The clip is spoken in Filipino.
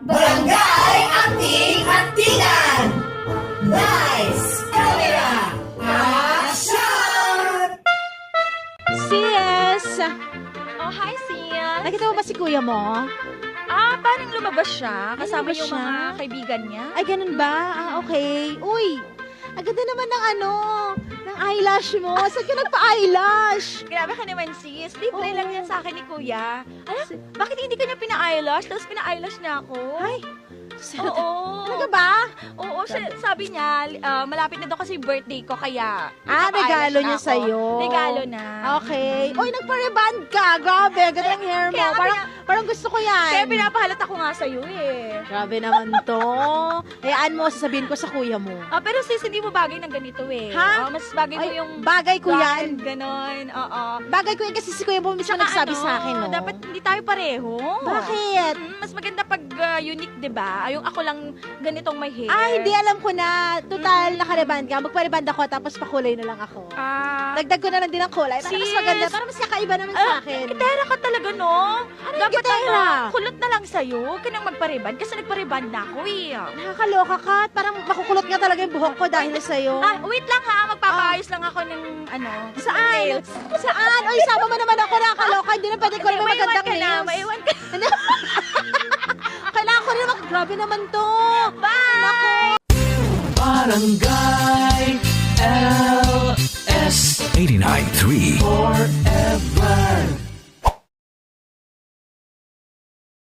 Barangay Anting-Antingan! Lights, camera, action! Sis! Oh, hi, sis. Nakita mo ba si kuya mo? Parang lumabas siya. Kasama lumabas yung siya? mga kaibigan niya. Ay, ganun ba? Okay. Uy! Ang ganda naman ng ng eyelash mo. Saan ka nagpa-eyelash? Grabe ka naman, sis. Libre Oo. lang yan sa akin ni kuya. Bakit hindi ka niya pina-eyelash? Tapos pina-eyelash niya ako. Ay! Oo. Talaga ba? Oo, sabi niya, malapit na daw kasi birthday ko, kaya... Regalo niya ako. sa'yo. Regalo na. Okay. Uy, nagpa-reband ka. Grabe, ganda ng hair mo. Kaya Parang gusto ko yan. Kaya pinapahalata ko nga sa'yo eh. Grabe naman to. Hayaan mo, sasabihin ko sa kuya mo. Pero sis, hindi mo bagay ng ganito eh. Ha? Mas bagay mo Ay, yung... bagay ko yan. Ganon, oo. Bagay ko yan kasi si kuya mo mismo nagsabi sa akin, no? Dapat hindi tayo pareho. Bakit? Mas maganda pag unique, di ba? Yung ako lang ganitong may hair. Hindi, alam ko na. Total, nakareband ka. Magpa-reband ako, tapos pakulay na lang ako. Dagdag ko na lang din ang kulay. Para mas Sis. maganda, para mas kakaiba naman sa akin. Gitera ka talaga, no? Ano yung gitera? Kulot na lang sa'yo. Huwag ka nang magpa-reband kasi nagpa-reband na ako eh. Nakakaloka ka. Parang makukulot nga talaga yung buhok ko dahil sa'yo. Wait lang ha. Magpapaayos lang ako ng Saan? nails. Saan? Oy, sama mo naman ako. Nakakaloka. Hindi na pwede ko naman magandang nails. Maiwan ka na. Kailangan ko rin grabe naman to. Bye! Barangay LS 89.3 Forever